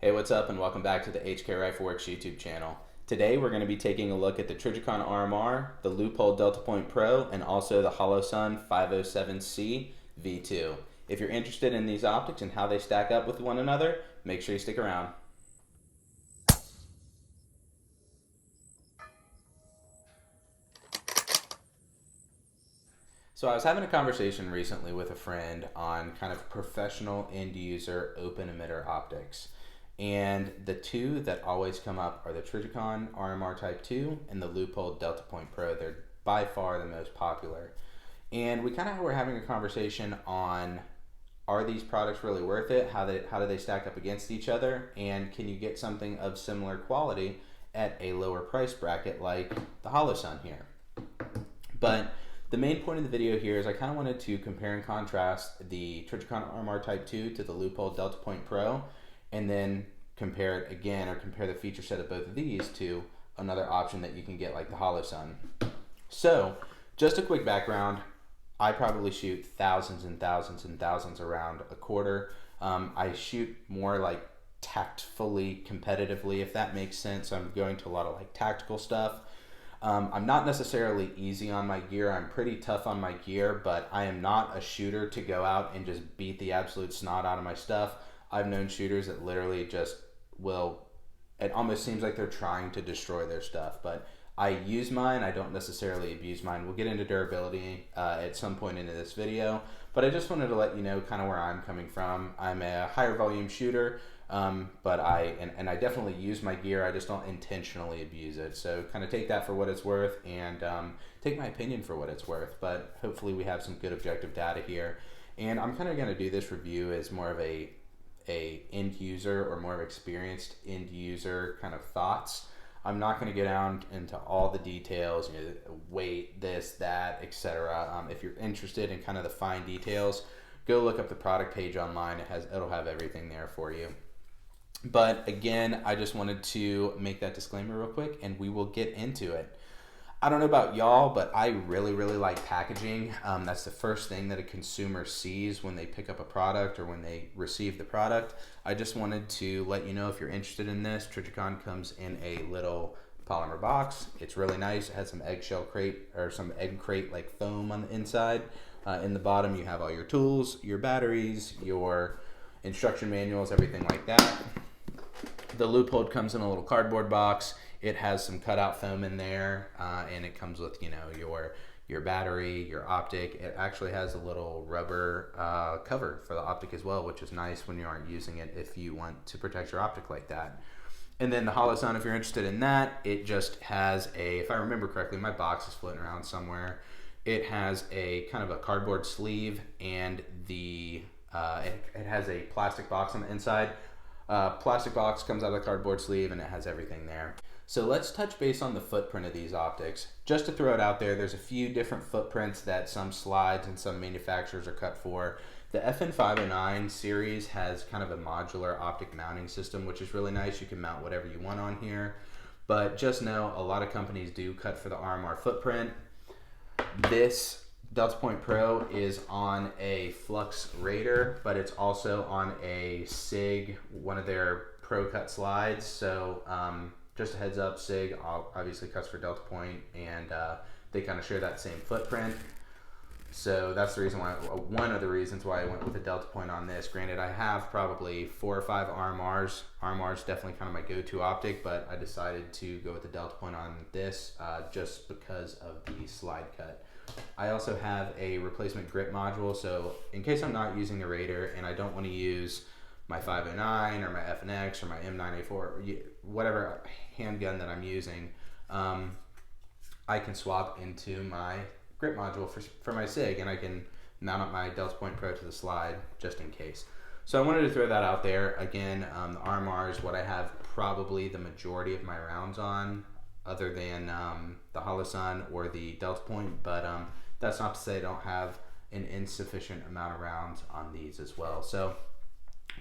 Hey, what's up, and welcome back to the HK Rifleworks YouTube channel. Today we're going to be taking a look at the Trijicon RMR, the Leupold Delta Point Pro, and also the Holosun 507c V2. If you're interested in these optics and how they stack up with one another, make sure you stick around. So I was having a conversation recently with a friend on kind of professional end user open emitter optics. And the two that always come up are the Trijicon RMR Type 2 and the Leupold Delta Point Pro. They're by far the most popular. And we kind of were having a conversation on, are these products really worth it? How do they stack up against each other? And can you get something of similar quality at a lower price bracket like the Holosun here? But the main point of the video here is I kind of wanted to compare and contrast the Trijicon RMR Type 2 to the Leupold Delta Point Pro, and then compare it again, or compare the feature set of both of these to another option that you can get like the Holosun. So just a quick background, I probably shoot thousands and thousands and thousands around a quarter. I shoot more like tactfully, competitively, if that makes sense. I'm going to a lot of like tactical stuff. I'm not necessarily easy on my gear. I'm pretty tough on my gear, but I am not a shooter to go out and just beat the absolute snot out of my stuff. I've known shooters that literally just will, it almost seems like they're trying to destroy their stuff, but I use mine. I don't necessarily abuse mine. We'll get into durability at some point into this video, but I just wanted to let you know kind of where I'm coming from. I'm a higher volume shooter. But I definitely use my gear. I just don't intentionally abuse it. So kind of take that for what it's worth, and take my opinion for what it's worth. But hopefully we have some good objective data here. And I'm kind of going to do this review as more of a end user, or more of experienced end user kind of thoughts. I'm not going to get down into all the details, you know, weight, this, that, etc. If you're interested in kind of the fine details, go look up the product page online. It'll have everything there for you. But again, I just wanted to make that disclaimer real quick, and we will get into it. I don't know about y'all, but I really, really like packaging. That's the first thing that a consumer sees when they pick up a product or when they receive the product. I just wanted to let you know, if you're interested in this, Trijicon comes in a little polymer box. It's really nice. It has some eggshell crate, or some egg crate like foam on the inside. In the bottom, you have all your tools, your batteries, your instruction manuals, everything like that. The Leupold comes in a little cardboard box. It has some cutout foam in there, and it comes with, you know, your battery, your optic. It actually has a little rubber cover for the optic as well, which is nice when you aren't using it, if you want to protect your optic like that. And then the Holosun, if you're interested in that, it just has a, if I remember correctly, my box is floating around somewhere. It has a kind of a cardboard sleeve, and it has a plastic box on the inside. Plastic box comes out of the cardboard sleeve, and it has everything there. So let's touch base on the footprint of these optics. Just to throw it out there, there's a few different footprints that some slides and some manufacturers are cut for. The FN509 series has kind of a modular optic mounting system, which is really nice. You can mount whatever you want on here. But just know, a lot of companies do cut for the RMR footprint. This Delta Point Pro is on a Flux Raider, but it's also on a SIG, one of their Pro Cut slides. So just a heads up, SIG obviously cuts for Delta Point, and they kind of share that same footprint. So that's the reason why, one of the reasons why I went with the Delta Point on this. Granted, I have probably 4 or 5 RMRs. RMR is definitely kind of my go-to optic, but I decided to go with the Delta Point on this just because of the slide cut. I also have a replacement grip module, so in case I'm not using the Raider and I don't want to use my 509 or my FNX or my M9A4, or whatever handgun that I'm using, I can swap into my grip module for my SIG, and I can mount up my Delta Point Pro to the slide just in case. So I wanted to throw that out there. Again, the RMR is what I have probably the majority of my rounds on, other than the Holosun or the Delta Point, but that's not to say I don't have an insufficient amount of rounds on these as well. So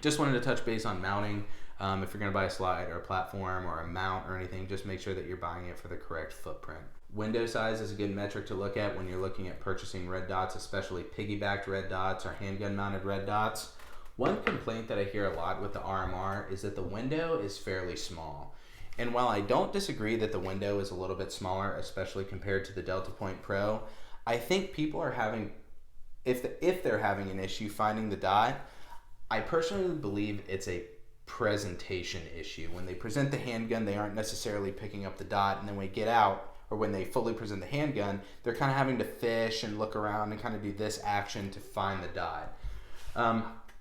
just wanted to touch base on mounting. If you're going to buy a slide or a platform or a mount or anything, just make sure that you're buying it for the correct footprint. Window size is a good metric to look at when you're looking at purchasing red dots, especially piggybacked red dots or handgun mounted red dots. One complaint that I hear a lot with the RMR is that the window is fairly small. And while I don't disagree that the window is a little bit smaller, especially compared to the Delta Point Pro, I think people are having, if they're having an issue finding the dot, I personally believe it's a presentation issue. When they present the handgun, they aren't necessarily picking up the dot, and then when they get out, or when they fully present the handgun, they're kind of having to fish and look around and kind of do this action to find the dot.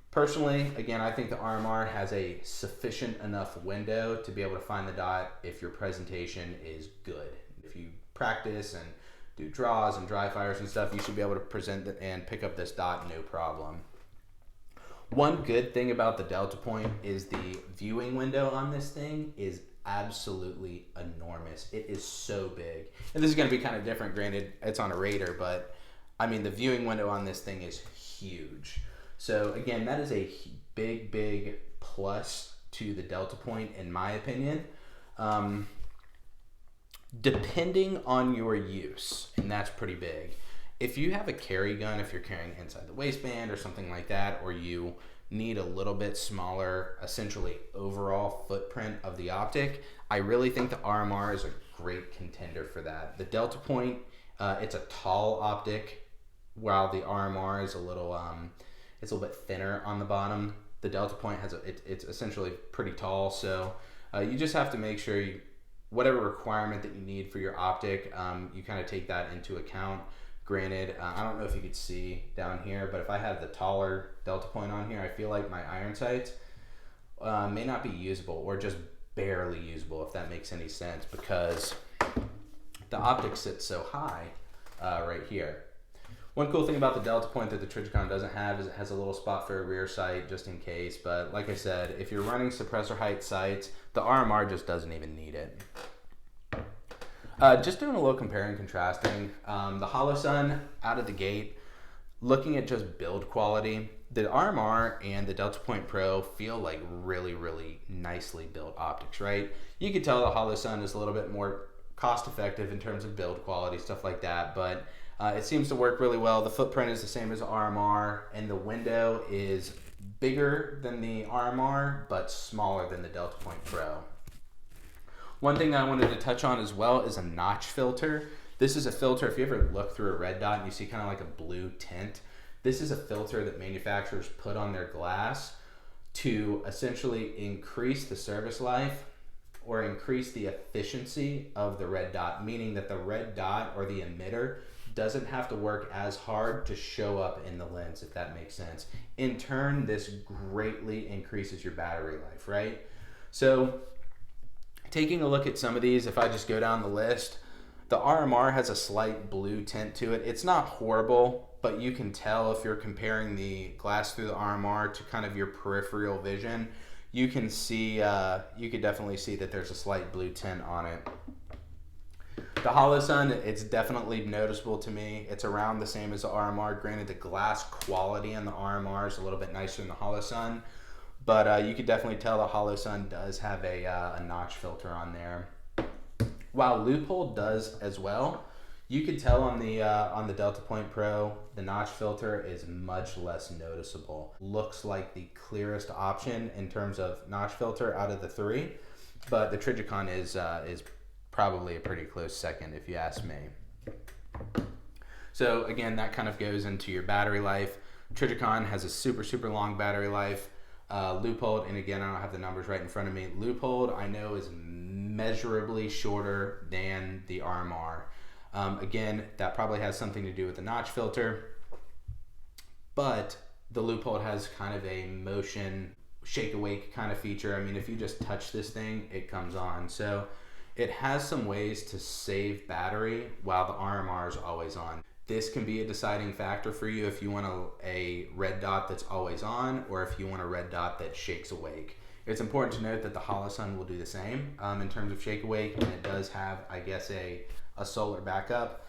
Personally, again, I think the RMR has a sufficient enough window to be able to find the dot if your presentation is good. If you practice and do draws and dry fires and stuff, you should be able to present it and pick up this dot no problem. One good thing about the Delta Point is the viewing window on this thing is absolutely enormous. It is so big. And this is going to be kind of different, granted it's on a Raider, but I mean the viewing window on this thing is huge. So again, that is a big plus to the Delta Point in my opinion. Depending on your use, and that's pretty big. If you have a carry gun, if you're carrying inside the waistband or something like that, or you need a little bit smaller, essentially overall footprint of the optic, I really think the RMR is a great contender for that. The Delta Point, it's a tall optic, while the RMR is a little bit thinner on the bottom. The Delta Point it's essentially pretty tall, so you just have to make sure whatever requirement that you need for your optic, you kind of take that into account. Granted, I don't know if you could see down here, but if I had the taller Delta Point on here, I feel like my iron sights may not be usable, or just barely usable, if that makes any sense, because the optic sits so high right here. One cool thing about the Delta Point that the Trijicon doesn't have is it has a little spot for a rear sight just in case, but like I said, if you're running suppressor height sights, the RMR just doesn't even need it. Just doing a little comparing and contrasting, the Holosun out of the gate, looking at just build quality, the RMR and the Delta Point Pro feel like really nicely built optics, right? You could tell the Holosun is a little bit more cost effective in terms of build quality, stuff like that, but it seems to work really well. The footprint is the same as the RMR, and the window is bigger than the RMR, but smaller than the Delta Point Pro. One thing that I wanted to touch on as well is a notch filter. This is a filter, if you ever look through a red dot and you see kind of like a blue tint, this is a filter that manufacturers put on their glass to essentially increase the service life or increase the efficiency of the red dot, meaning that the red dot or the emitter doesn't have to work as hard to show up in the lens, if that makes sense. In turn, this greatly increases your battery life, right? So taking a look at some of these, if I just go down the list, the RMR has a slight blue tint to it. It's not horrible, but you can tell if you're comparing the glass through the RMR to kind of your peripheral vision, you can see, you could definitely see that there's a slight blue tint on it. The Holosun, it's definitely noticeable to me. It's around the same as the RMR. Granted, the glass quality on the RMR is a little bit nicer than the Holosun, but you could definitely tell the Holosun does have a notch filter on there. While Leupold does as well, you could tell on the Delta Point Pro, the notch filter is much less noticeable. Looks like the clearest option in terms of notch filter out of the three, but the Trijicon is probably a pretty close second if you ask me. So again, that kind of goes into your battery life. Trijicon has a super long battery life. Leupold, and again, I don't have the numbers right in front of me. Leupold, I know, is measurably shorter than the RMR. Again, that probably has something to do with the notch filter, but the Leupold has kind of a motion shake awake kind of feature. I mean, if you just touch this thing, it comes on. So it has some ways to save battery while the RMR is always on. This can be a deciding factor for you if you want a red dot that's always on, or if you want a red dot that shakes awake. It's important to note that the Holosun will do the same in terms of shake awake, and it does have, I guess, a solar backup.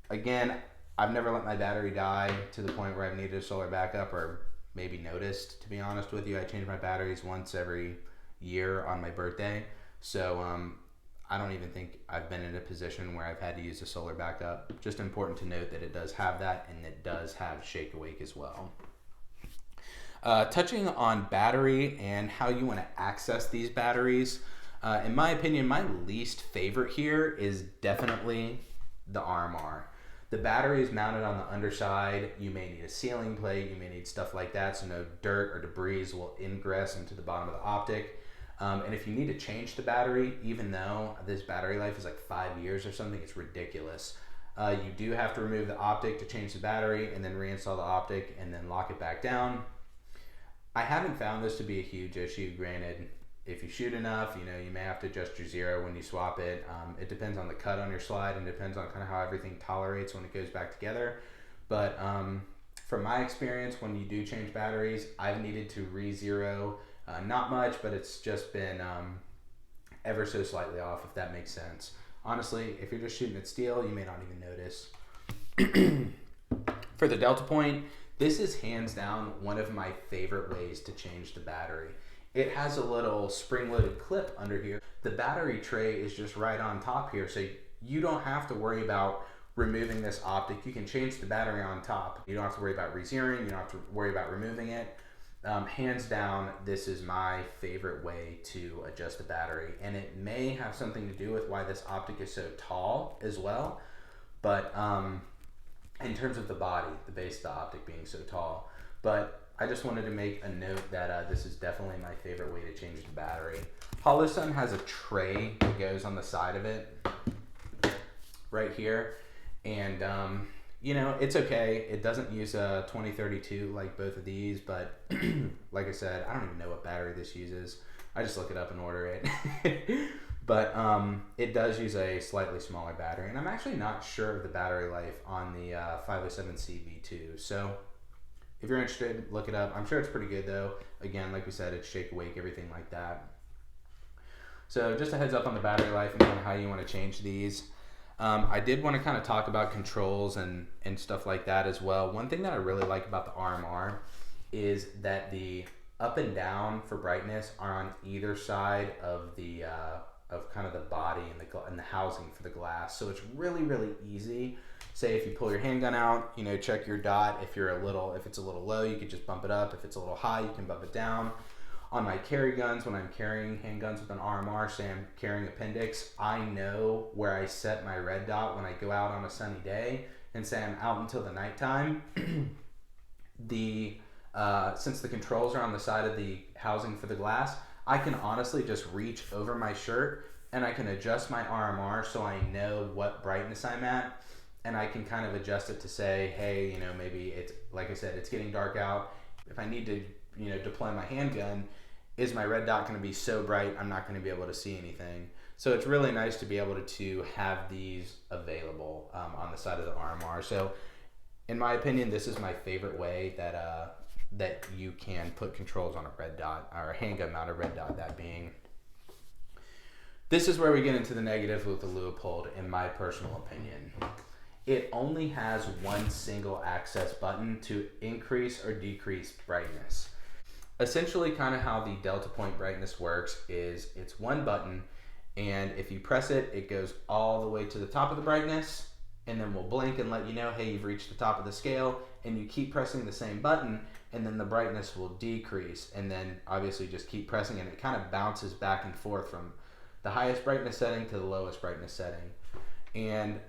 Again, I've never let my battery die to the point where I've needed a solar backup, or maybe noticed, to be honest with you. I change my batteries once every year on my birthday, so I don't even think I've been in a position where I've had to use a solar backup. Just important to note that it does have that, and it does have shake awake as well. Touching on battery and how you want to access these batteries, in my opinion, my least favorite here is definitely the RMR. The battery is mounted on the underside. You may need a sealing plate, you may need stuff like that so no dirt or debris will ingress into the bottom of the optic. And if you need to change the battery, even though this battery life is like 5 years or something, it's ridiculous. You do have to remove the optic to change the battery and then reinstall the optic and then lock it back down. I haven't found this to be a huge issue. Granted, if you shoot enough, you may have to adjust your zero when you swap it. It depends on the cut on your slide and depends on kind of how everything tolerates when it goes back together. But from my experience, when you do change batteries, I've needed to re-zero. Not much, but it's just been ever so slightly off, if that makes sense. Honestly, if you're just shooting at steel, you may not even notice. For the Delta Point, this is hands down one of my favorite ways to change the battery. It has a little spring-loaded clip under here. The battery tray is just right on top here, so you don't have to worry about removing this optic. You can change the battery on top. You don't have to worry about re-zeroing. You don't have to worry about removing it. Hands down, this is my favorite way to adjust the battery, and it may have something to do with why this optic is so tall as well. But in terms of the body, the base of the optic being so tall. But I just wanted to make a note that this is definitely my favorite way to change the battery. Holosun has a tray that goes on the side of it right here, and it's okay. It doesn't use a 2032 like both of these, but like I said, I don't even know what battery this uses. I just look it up and order it. But it does use a slightly smaller battery, and I'm actually not sure of the battery life on the 507c V2. So if you're interested, look it up. I'm sure it's pretty good though. Again, like we said, it's shake awake, everything like that. So just a heads up on the battery life and kind of how you want to change these. I did want to kind of talk about controls and stuff like that as well. One thing that I really like about the RMR is that the up and down for brightness are on either side of the of kind of the body and the housing for the glass. So it's really, really easy. Say if you pull your handgun out, check your dot. If it's a little low, you could just bump it up. If it's a little high, you can bump it down. On my carry guns, when I'm carrying handguns with an RMR, say I'm carrying appendix, I know where I set my red dot when I go out on a sunny day, and say I'm out until the nighttime. Since the controls are on the side of the housing for the glass, I can honestly just reach over my shirt and I can adjust my RMR so I know what brightness I'm at, and I can kind of adjust it to say, hey, maybe it's, like I said, it's getting dark out. If I need to, deploy my handgun, is my red dot going to be so bright I'm not going to be able to see anything? So it's really nice to be able to have these available on the side of the RMR. So in my opinion, this is my favorite way that you can put controls on a red dot, or a handgun mounted red dot, that being. This is where we get into the negative with the Leupold, in my personal opinion. It only has one single access button to increase or decrease brightness. Essentially, kind of how the Delta Point brightness works is it's one button, and if you press it, it goes all the way to the top of the brightness, and then we'll blink and let you know, hey, you've reached the top of the scale, and you keep pressing the same button, and then the brightness will decrease, and then obviously just keep pressing, and it kind of bounces back and forth from the highest brightness setting to the lowest brightness setting. And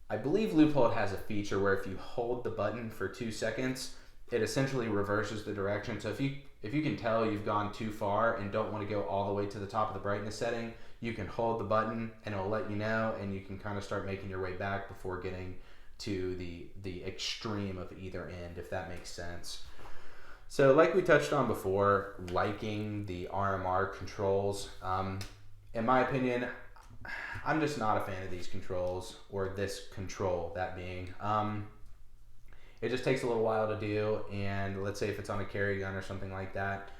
I believe Leupold has a feature where if you hold the button for 2 seconds, it essentially reverses the direction. So if you can tell you've gone too far and don't want to go all the way to the top of the brightness setting, you can hold the button and it'll let you know, and you can kind of start making your way back before getting to the extreme of either end, if that makes sense. So like we touched on before, liking the RMR controls. In my opinion, I'm just not a fan of these controls, or this control, that being. It just takes a little while to do, and let's say if it's on a carry gun or something like that,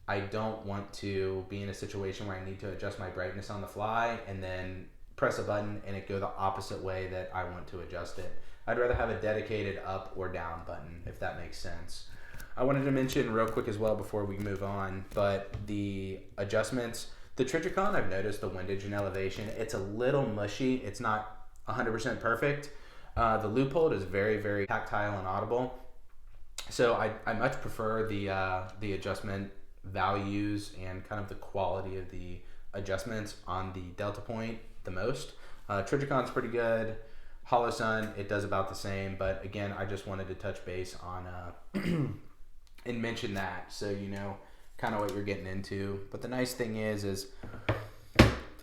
I don't want to be in a situation where I need to adjust my brightness on the fly and then press a button and it go the opposite way that I want to adjust it. I'd rather have a dedicated up or down button, if that makes sense. I wanted to mention real quick as well before we move on, but the adjustments, the Trijicon, I've noticed the windage and elevation, it's a little mushy. It's not 100% perfect. The Leupold is very, very tactile and audible. So I much prefer the adjustment values and kind of the quality of the adjustments on the Delta Point the most. Trijicon's pretty good. Holosun, it does about the same, but again, I just wanted to touch base on and mention that so you know kind of what you're getting into. But the nice thing is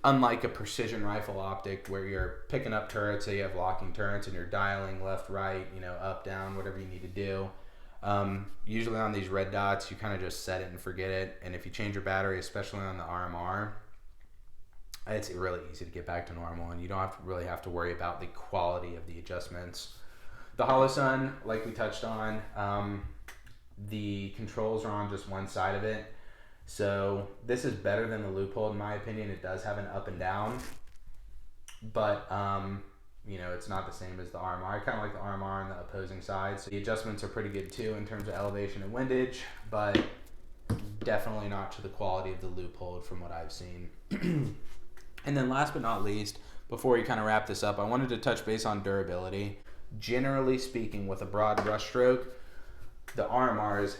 unlike a precision rifle optic where you're picking up turrets, so you have locking turrets and you're dialing left, right, you know, up, down, whatever you need to do. Usually on these red dots, you kind of just set it and forget it. And if you change your battery, especially on the RMR, it's really easy to get back to normal, and you don't really have to worry about the quality of the adjustments. The Holosun, like we touched on, the controls are on just one side of it. So this is better than the Leupold in my opinion. It does have an up and down, but you know, it's not the same as the RMR. I kind of like the RMR on the opposing side. So the adjustments are pretty good too in terms of elevation and windage, but definitely not to the quality of the Leupold from what I've seen. And then last but not least, before we kind of wrap this up, I wanted to touch base on durability. Generally speaking, with a broad brush stroke, the RMR is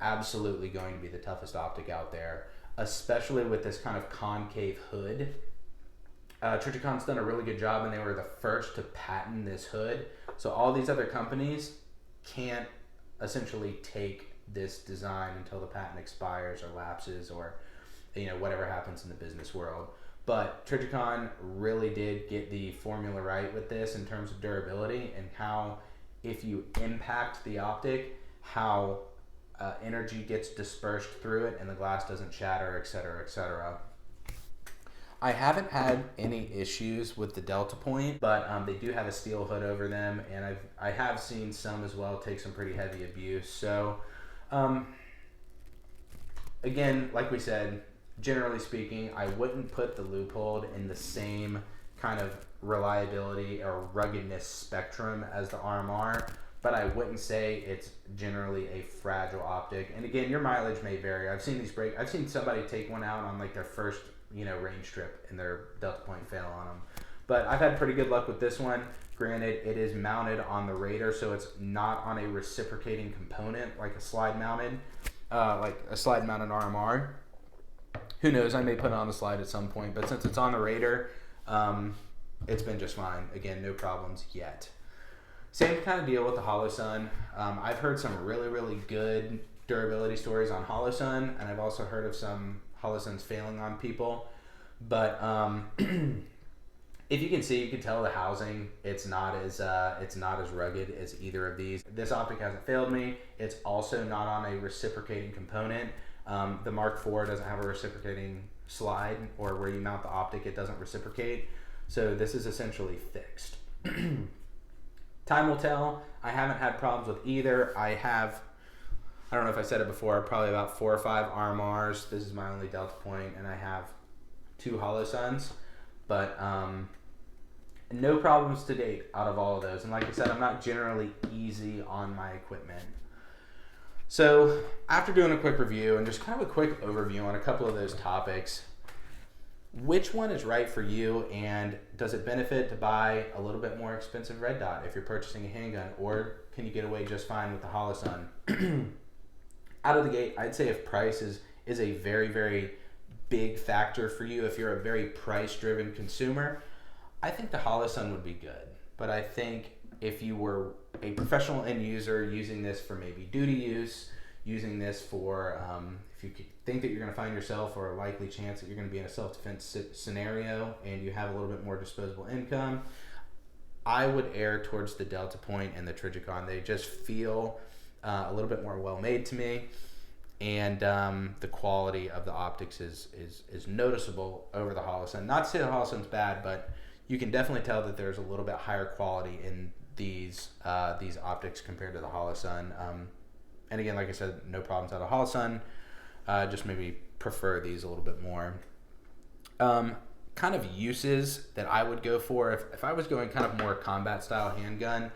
absolutely going to be the toughest optic out there, especially with this kind of concave hood. Trijicon's done a really good job, and they were the first to patent this hood. So all these other companies can't essentially take this design until the patent expires or lapses, or you know, whatever happens in the business world. But Trijicon really did get the formula right with this in terms of durability and how, if you impact the optic, how energy gets dispersed through it and the glass doesn't shatter, etc., etc. I haven't had any issues with the Delta Point, but they do have a steel hood over them, and I have seen some as well take some pretty heavy abuse. So again, like we said, generally speaking, I wouldn't put the Leupold in the same kind of reliability or ruggedness spectrum as the RMR, but I wouldn't say it's generally a fragile optic. And again, your mileage may vary. I've seen these break. I've seen somebody take one out on like their first, you know, range trip and their Delta Point fail on them. But I've had pretty good luck with this one. Granted, it is mounted on the Raider, so it's not on a reciprocating component like a slide mounted RMR. Who knows, I may put it on the slide at some point, but since it's on the Raider, it's been just fine. Again, no problems yet. Same kind of deal with the Holosun. I've heard some really, really good durability stories on Holosun, and I've also heard of some Holosuns failing on people. But if you can see, you can tell the housing, it's not as rugged as either of these. This optic hasn't failed me. It's also not on a reciprocating component. The Mark IV doesn't have a reciprocating slide, or where you mount the optic, it doesn't reciprocate. So this is essentially fixed. Time will tell. I haven't had problems with either. I don't know if I said it before, probably about 4 or 5 RMRs. This is my only Delta Point, and I have 2 Holosuns. But no problems to date out of all of those. And like I said, I'm not generally easy on my equipment. So after doing a quick review and just kind of a quick overview on a couple of those topics, which one is right for you, and does it benefit to buy a little bit more expensive red dot if you're purchasing a handgun, or can you get away just fine with the Holosun? Out of the gate, I'd say if price is a very, very big factor for you, if you're a very price-driven consumer, I think the Holosun would be good. But I think if you were a professional end user using this for maybe duty use, using this for if you think that you're going to find yourself, or a likely chance that you're going to be in a self-defense scenario and you have a little bit more disposable income, I would err towards the Delta Point and the Trijicon. They just feel a little bit more well-made to me, and the quality of the optics is noticeable over the Holosun. Not to say the Holosun's bad, but you can definitely tell that there's a little bit higher quality in these optics compared to the Holosun. And again, like I said, no problems out of Holosun. Just maybe prefer these a little bit more. Kind of uses that I would go for if I was going kind of more combat style handgun,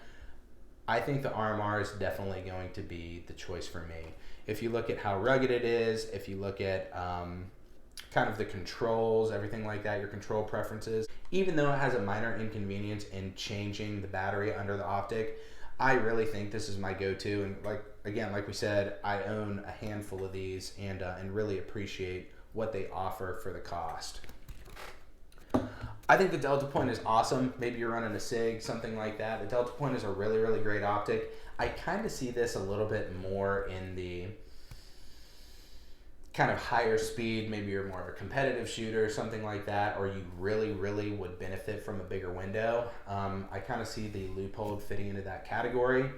I think the RMR is definitely going to be the choice for me. If you look at how rugged it is, if you look at kind of the controls, everything like that, your control preferences, even though it has a minor inconvenience in changing the battery under the optic, I really think this is my go-to. And like again, like we said, I own a handful of these and really appreciate what they offer for the cost. I think the Delta Point is awesome. Maybe you're running a SIG, something like that. The Delta Point is a really, really great optic. I kind of see this a little bit more in the kind of higher speed. Maybe you're more of a competitive shooter, something like that, or you really, really would benefit from a bigger window. I kind of see the Leupold fitting into that category.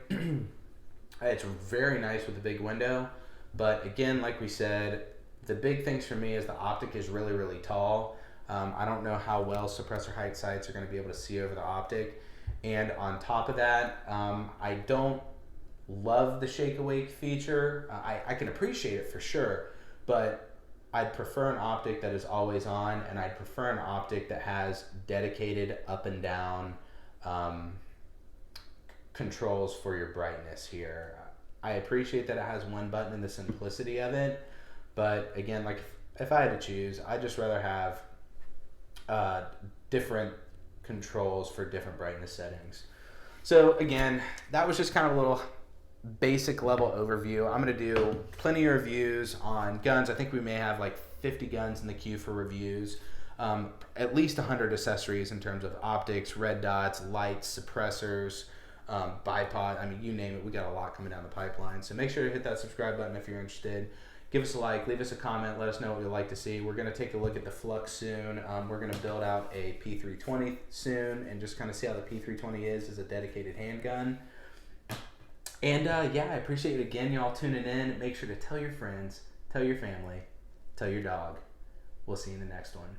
It's very nice with the big window, but again, like we said, the big things for me is the optic is really, really tall. I don't know how well suppressor height sights are going to be able to see over the optic. And on top of that, I don't love the shake awake feature. I can appreciate it for sure, but I'd prefer an optic that is always on, and I'd prefer an optic that has dedicated up and down controls for your brightness here. I appreciate that it has one button and the simplicity of it, but again, like if I had to choose, I'd just rather have different controls for different brightness settings. So again, that was just kind of a little basic level overview. I'm going to do plenty of reviews on guns. I think we may have like 50 guns in the queue for reviews. At least 100 accessories in terms of optics, red dots, lights, suppressors, bipod. I mean, you name it. We got a lot coming down the pipeline. So make sure to hit that subscribe button if you're interested. Give us a like, leave us a comment, let us know what you'd like to see. We're going to take a look at the Flux soon. We're going to build out a P320 soon and just kind of see how the P320 is as a dedicated handgun. And yeah, I appreciate it again, y'all tuning in. Make sure to tell your friends, tell your family, tell your dog. We'll see you in the next one.